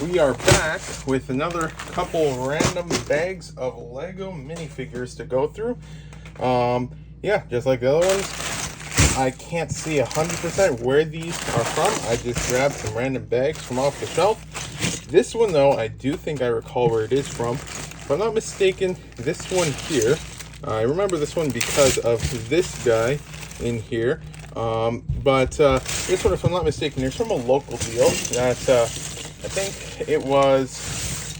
We are back with another couple random bags of Lego minifigures to go through. Yeah, just like the other ones, I can't see 100% where these are from. I just grabbed some random bags from off the shelf. This one, though, I do think I recall where it is from. If I'm not mistaken, this one here, I remember this one because of this guy in here. This one, if I'm not mistaken, is from a local deal that I think it was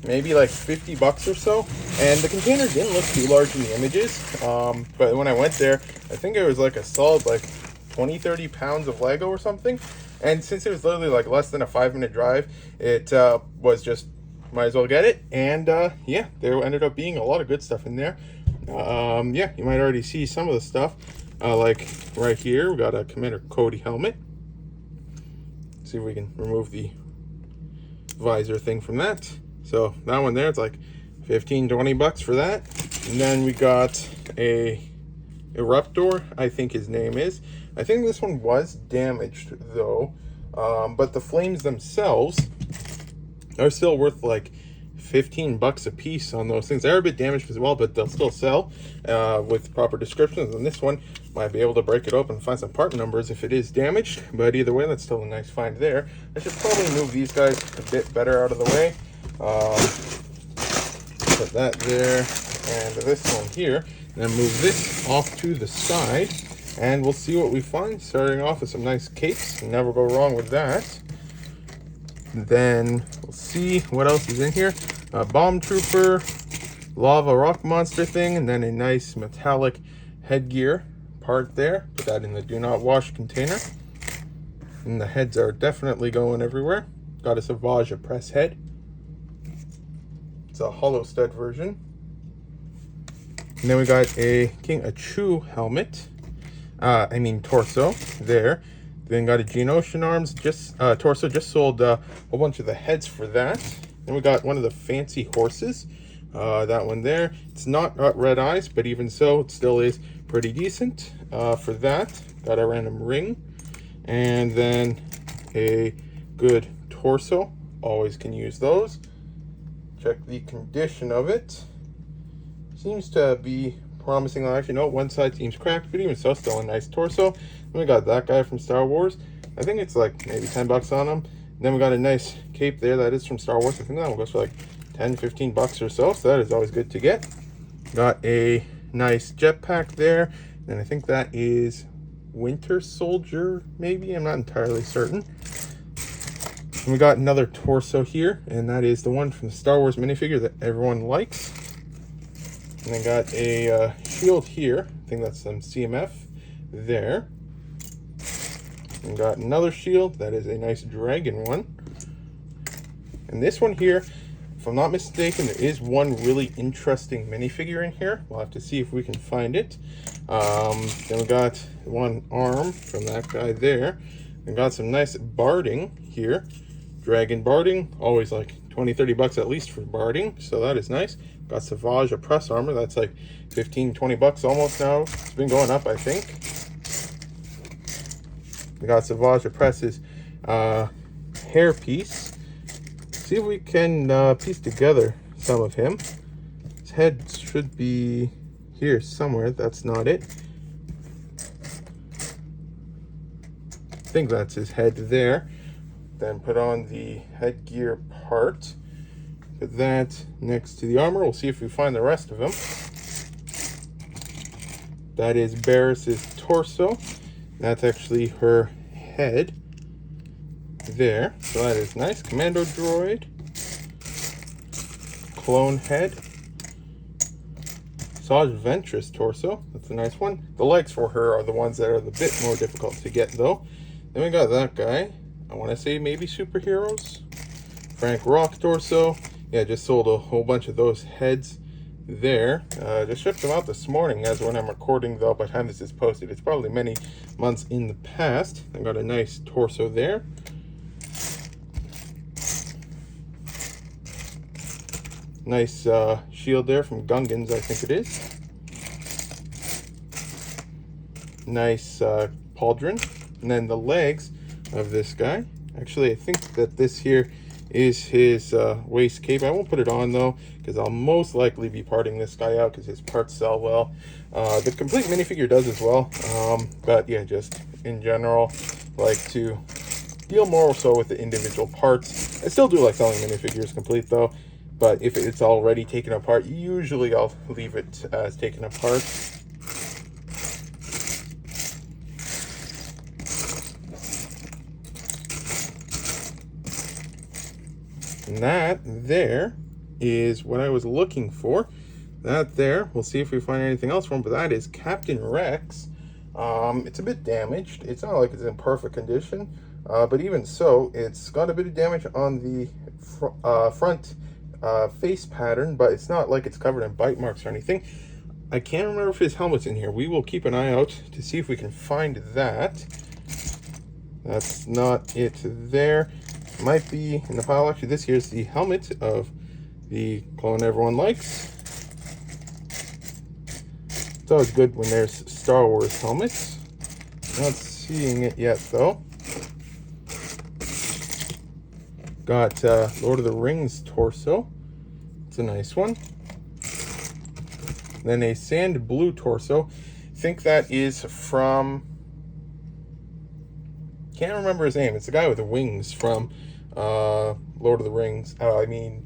maybe like 50 bucks or so. And the container didn't look too large in the images. But when I went there, I think it was like a solid like 20-30 pounds of Lego or something. And since it was literally like less than a 5-minute drive, it was just, might as well get it. And yeah, there ended up being a lot of good stuff in there. Yeah, you might already see some of the stuff. Like right here, we got a Commander Cody helmet. See if we can remove the visor thing from that. So that one there, it's like 15-20 bucks for that. And then we got a Eruptor, I think his name is. I think this one was damaged though, but the flames themselves are still worth like 15 bucks a piece on those things. They're a bit damaged as well, but they'll still sell with proper descriptions. And this one might be able to break it open and find some part numbers if it is damaged, but either way, that's still a nice find there. I should probably move these guys a bit better out of the way. Put that there, and this one here, and then move this off to the side, and we'll see what we find. Starting off with some nice capes, never go wrong with that. Then we'll see what else is in here. A bomb trooper, lava rock monster thing, and then a nice metallic headgear part there. Put that in the do not wash container. And the heads are definitely going everywhere. Got a Savage press head. It's a hollow stud version. And then we got a King Achu helmet. Torso there. Then got a Geonosian arms, torso. Just sold a whole bunch of the heads for that. Then we got one of the fancy horses. That one there. It's not got red eyes, but even so, it still is pretty decent. For that, got a random ring. And then a good torso. Always can use those. Check the condition of it. Seems to be promising. Actually, no, one side seems cracked, but even so, still a nice torso. Then we got that guy from Star Wars. I think it's like maybe 10 bucks on him. Then we got a nice cape there that is from Star Wars. I think that one goes for like 10-15 bucks or so, so that is always good to get. Got a nice jetpack there, and I think that is Winter Soldier, maybe? I'm not entirely certain. And we got another torso here, and that is the one from the Star Wars minifigure that everyone likes. And I got a shield here. I think that's some CMF there. And got another shield. That is a nice dragon one. And this one here, if I'm not mistaken, there is one really interesting minifigure in here. We'll have to see if we can find it. Then we got one arm from that guy there. And got some nice barding here. Dragon barding, always like 20-30 bucks at least for barding, so that is nice. Got Savage press armor, that's like 15-20 bucks almost now. It's been going up, I think. We got Savage press's hair piece. See if we can piece together some of him. His head should be here somewhere. That's not it. I think that's his head there. Then put on the headgear part. Put that next to the armor. We'll see if we find the rest of him. That is Barris's torso. That's actually her head there. So that is nice. Commando droid. Clone head. Saj Ventress torso. That's a nice one. The legs for her are the ones that are the bit more difficult to get though. Then we got that guy. I want to say maybe superheroes. Frank Rock torso. Yeah, just sold a whole bunch of those heads there. Just shipped them out this morning as when I'm recording though. By the time this is posted, it's probably many months in the past. I got a nice torso there. Nice shield there from Gungans, I think it is. Nice pauldron. And then the legs of this guy. Actually, I think that this here is his waist cape. I won't put it on though, because I'll most likely be parting this guy out because his parts sell well. The complete minifigure does as well, but yeah, just in general, like to deal more so with the individual parts. I still do like selling minifigures complete though, but if it's already taken apart, usually I'll leave it as taken apart. And that there is what I was looking for. That there, we'll see if we find anything else from, but that is Captain Rex. It's a bit damaged. It's not like it's in perfect condition, but even so, it's got a bit of damage on the front face pattern, but it's not like it's covered in bite marks or anything. I can't remember if his helmet's in here. We will keep an eye out to see if we can find that. That's not it there. Might be in the pile. Actually, this here's the helmet of the clone everyone likes. It's always good when there's Star Wars helmets. Not seeing it yet though. Got Lord of the Rings torso. It's a nice one. Then a sand blue torso. I think that is from, can't remember his name. It's the guy with the wings from Lord of the Rings.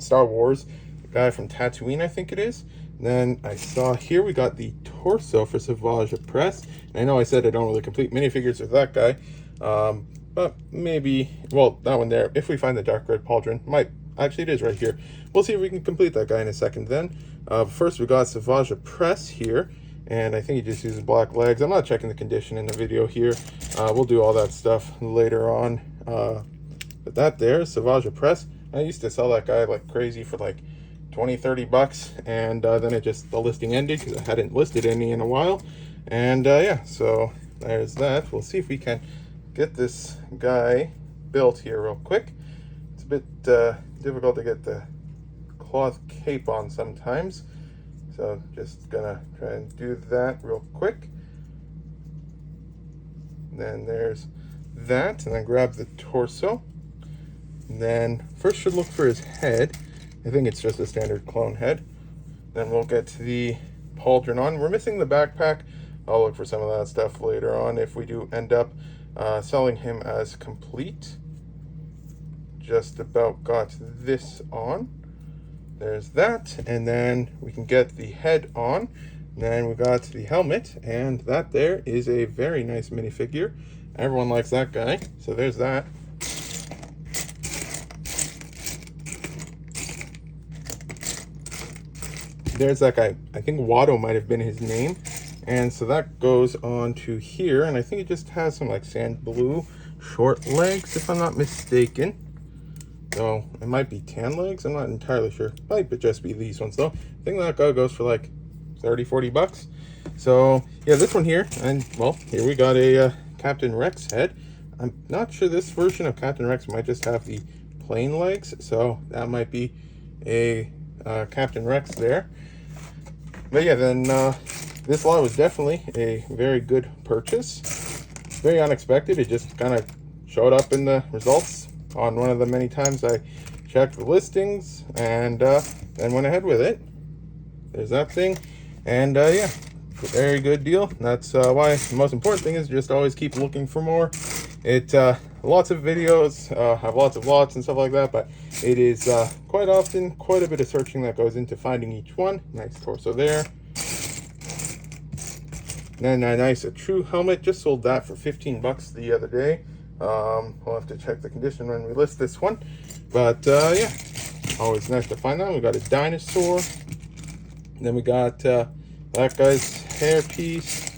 Star Wars. The guy from Tatooine, I think it is. And then I saw here we got the torso for Savage Press. And I know I said I don't really complete minifigures with that guy. But maybe, well, that one there, if we find the dark red pauldron, actually it is right here. We'll see if we can complete that guy in a second then. First we got Savage Press here. And I think he just uses black legs. I'm not checking the condition in the video here. We'll do all that stuff later on. But that there, Savage Press. I used to sell that guy like crazy for like 20-30 bucks, and then the listing ended because I hadn't listed any in a while. And yeah, so there's that. We'll see if we can get this guy built here real quick. It's a bit difficult to get the cloth cape on sometimes, so just gonna try and do that real quick. Then there's that, and then grab the torso. And then first should look for his head. I think it's just a standard clone head. Then we'll get the pauldron on. We're missing the backpack. I'll look for some of that stuff later on if we do end up selling him as complete. Just about got this on. There's that, and then we can get the head on. And then we got the helmet, and that there is a very nice minifigure. Everyone likes that guy, so there's that. There's that guy. I think Watto might have been his name. And so that goes on to here, and I think it just has some like sand blue short legs, if I'm not mistaken. So it might be tan legs, I'm not entirely sure. Might just be these ones though. I think that guy goes for like 30-40 bucks. So yeah, this one here, and well, here we got a Captain Rex head. I'm not sure, this version of Captain Rex might just have the plain legs, so that might be a Captain Rex there. But yeah, then this lot was definitely a very good purchase. Very unexpected. It just kind of showed up in the results on one of the many times I checked the listings, and then went ahead with it. There's that thing. And yeah, very good deal. That's why the most important thing is just always keep looking for more. Lots of videos have lots of lots and stuff like that, but it is quite often quite a bit of searching that goes into finding each one. Nice torso there. Then a true helmet. Just sold that for 15 bucks the other day. We'll have to check the condition when we list this one, but yeah, always nice to find that. We got a dinosaur. Then we got that guy's hairpiece.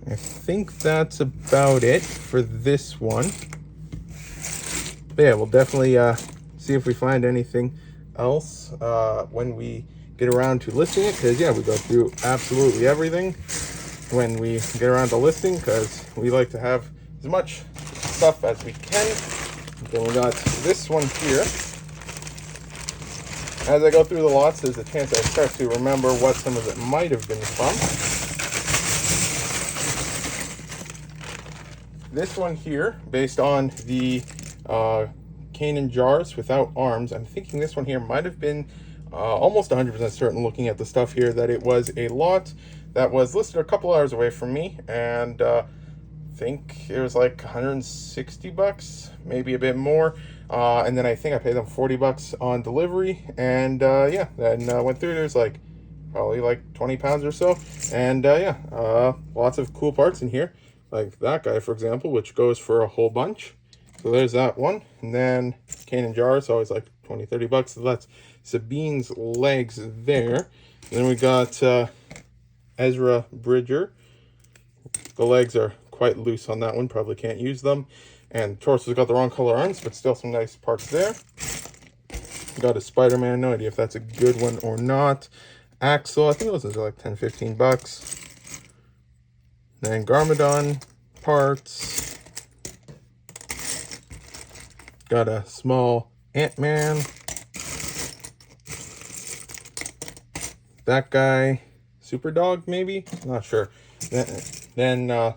I think that's about it for this one. But yeah, we'll definitely see if we find anything else when we get around to listing it, because yeah, we go through absolutely everything when we get around to listing, because we like to have as much stuff as we can. Then we got this one here. As I go through the lots, there's a chance I start to remember what some of it might have been from. this one here, based on the Kanan jars without arms, I'm thinking this one here might have been almost 100% certain, looking at the stuff here, that it was a lot that was listed a couple hours away from me, and think it was like 160 bucks, maybe a bit more. And then I think I paid them 40 bucks on delivery, and yeah, then went through. There's like probably like 20 pounds or so, and yeah, lots of cool parts in here, like that guy, for example, which goes for a whole bunch. So there's that one. And then Kanan jar, so always like 20-30 bucks. So that's Sabine's legs there. And then we got Ezra Bridger. The legs are quite loose on that one, probably can't use them. And torso's got the wrong color arms, but still some nice parts there. Got a Spider-Man, no idea if that's a good one or not. Axel, I think those are like 10-15 bucks. Then Garmadon parts. Got a small Ant-Man. That guy, Super Dog maybe? Not sure. Then no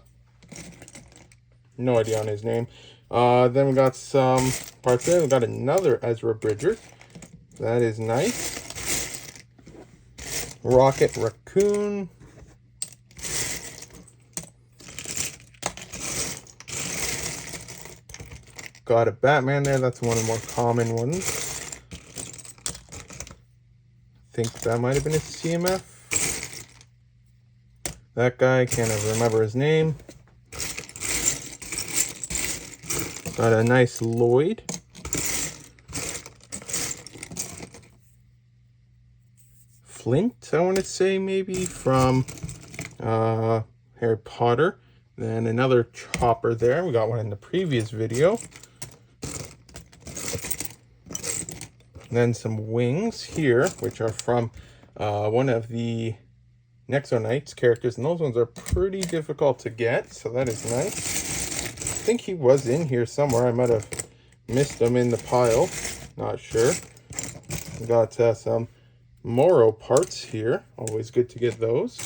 idea on his name. Then we got some parts there. We got another Ezra Bridger. That is nice. Rocket Raccoon. Got a Batman there. That's one of the more common ones. I think that might have been a CMF. That guy, can't ever remember his name. Got a nice Lloyd. Flint, I want to say, maybe, from Harry Potter. Then another Chopper there. We got one in the previous video. Then some wings here, which are from one of the Nexo Knights characters, and those ones are pretty difficult to get, so that is nice. I think he was in here somewhere. I might have missed him in the pile. Not sure. We got some Moro parts here. Always good to get those.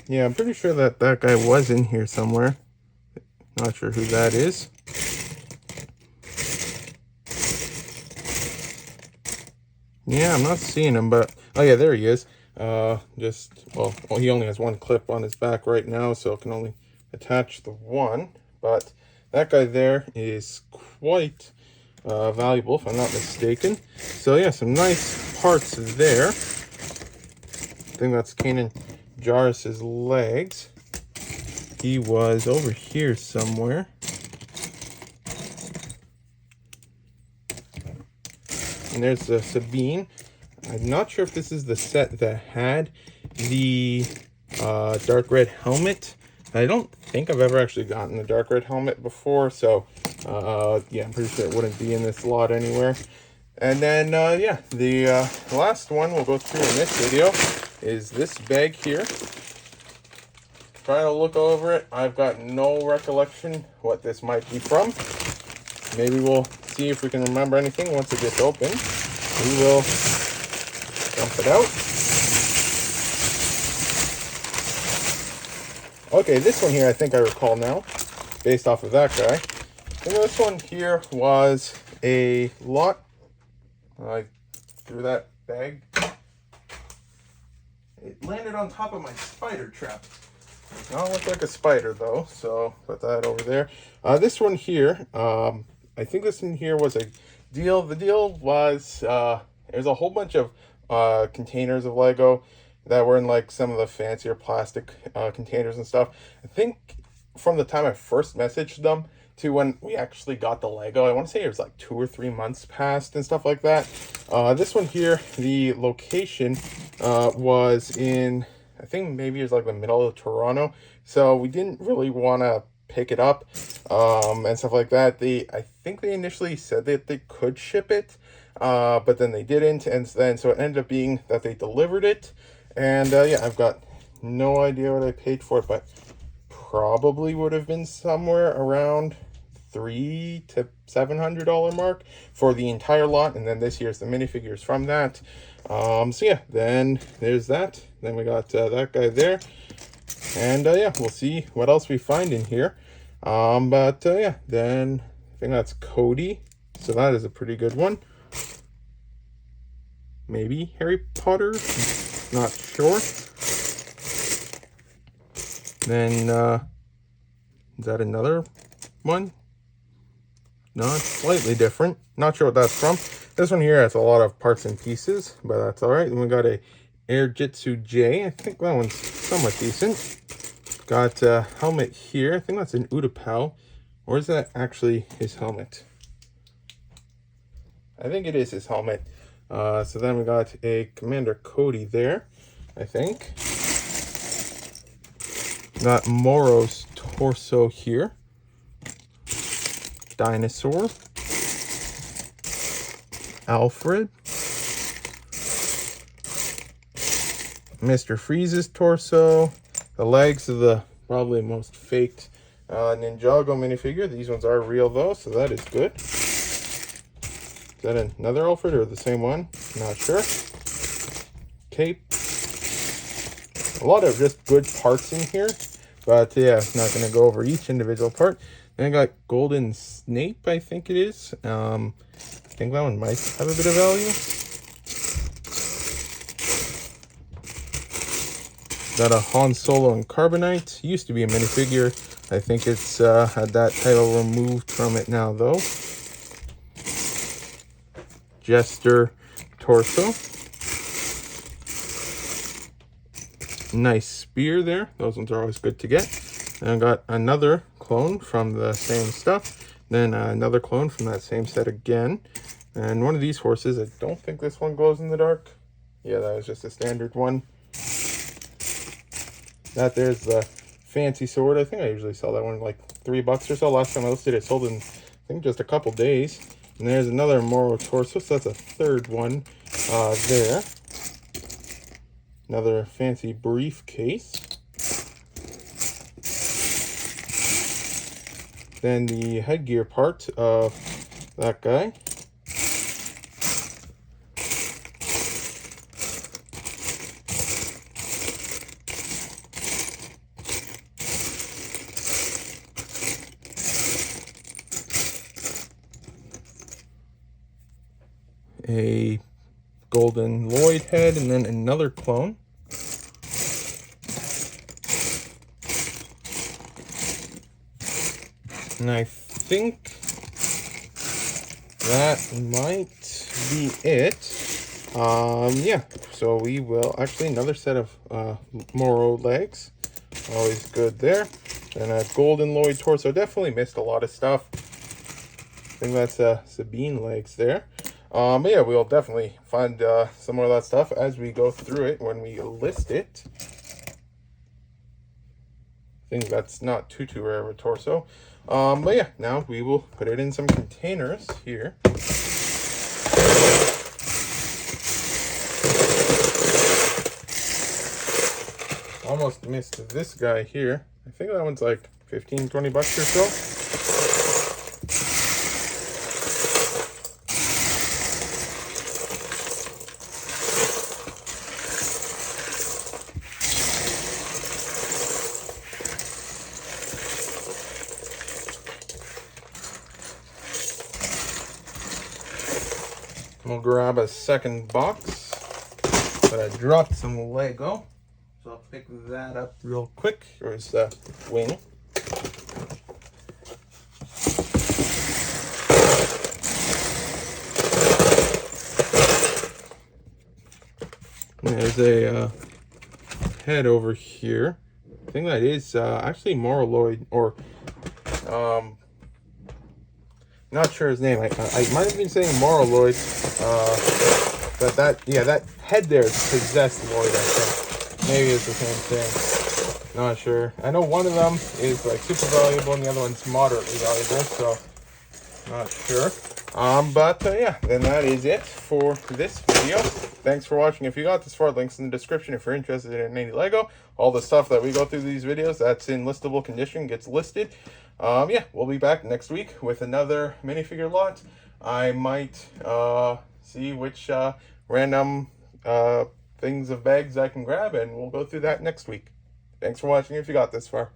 Yeah, I'm pretty sure that that guy was in here somewhere. Not sure who that is. Yeah, I'm not seeing him, but oh yeah, there he is. Well, he only has one clip on his back right now, so it can only attach the one. But that guy there is quite valuable, if I'm not mistaken. So yeah, some nice parts there. I think that's Kanan Jarrus's legs. He was over here somewhere. And there's Sabine. I'm not sure if this is the set that had the dark red helmet. I don't think I've ever actually gotten the dark red helmet before, so yeah, I'm pretty sure it wouldn't be in this lot anywhere. And then yeah, the last one we'll go through in this video is this bag here. Trying to look over it, I've got no recollection what this might be from. Maybe we'll see if we can remember anything once it gets open. We will dump it out. Okay, this one here I think I recall now, based off of that guy. And this one here was a lot. I threw that bag. It landed on top of my spider trap. Does not look like a spider though, so put that over there. This one here, I think this one here was a deal. The deal was there's a whole bunch of containers of Lego that were in like some of the fancier plastic containers and stuff. I think from the time I first messaged them to when we actually got the Lego, I want to say it was like 2 or 3 months past and stuff like that. This one here, the location was in, I think maybe it was like the middle of Toronto, so we didn't really want to pick it up and stuff like that. I think they initially said that they could ship it, but then they didn't, and then so it ended up being that they delivered it. And yeah, I've got no idea what I paid for it, but probably would have been somewhere around $300 to $700 mark for the entire lot. And then this here's the minifigures from that. So yeah, then there's that. Then we got that guy there. And yeah, we'll see what else we find in here. But yeah, then I think that's Cody. So that is a pretty good one. Maybe Harry Potter, not sure. Then is that another one? No, it's slightly different. Not sure what that's from. This one here has a lot of parts and pieces, but that's all right. Then we got a Air Jitsu J. I think that one's somewhat decent. Got a helmet here. I think that's an Utapau. Or is that actually his helmet? I think it is his helmet. So then we got a Commander Cody there, I think. Got Moro's torso here. Dinosaur. Alfred. Mr. Freeze's torso. The legs of the probably most faked Ninjago minifigure. These ones are real though, so that is good. Is that another Alfred or the same one? Not sure. Cape. A lot of just good parts in here, but yeah, I'm not going to go over each individual part. Then I got Golden Snape, I think it is. I think that one might have a bit of value. Got a Han Solo and Carbonite. Used to be a minifigure. I think it's had that title removed from it now, though. Jester torso. Nice spear there. Those ones are always good to get. And I got another clone from the same stuff. Then another clone from that same set again. And one of these horses, I don't think this one glows in the dark. Yeah, that was just a standard one. That there's the fancy sword. I think I usually sell that one like $3 or so. Last time I listed it, sold in I think just a couple days. And there's another Moro torso, so that's a third one there. Another fancy briefcase. Then the headgear part of that guy. A golden Lloyd head, and then another clone. And I think that might be it. Yeah, so we will actually another set of Moro legs. Always good there. And a golden Lloyd torso. Definitely missed a lot of stuff. I think that's Sabine legs there. But yeah, we'll definitely find some more of that stuff as we go through it when we list it. I think that's not too rare of a torso. But yeah, now we will put it in some containers here. Almost missed this guy here. I think that one's like $15-20 or so. We'll grab a second box, but I dropped some Lego, so I'll pick that up real quick. Here's the wing. There's a head over here. I think that is actually Moraloid, or not sure his name. I might have been saying Moraloid, but that head there is possessed Lloyd, I think. Maybe it's the same thing. Not sure. I know one of them is like super valuable and the other one's moderately valuable, so not sure. But yeah, then that is it for this video. Thanks for watching. If you got this far, links in the description if you're interested in any Lego. All the stuff that we go through these videos that's in listable condition gets listed. Yeah, we'll be back next week with another minifigure lot. I might see which random things of bags I can grab, and we'll go through that next week. Thanks for watching if you got this far.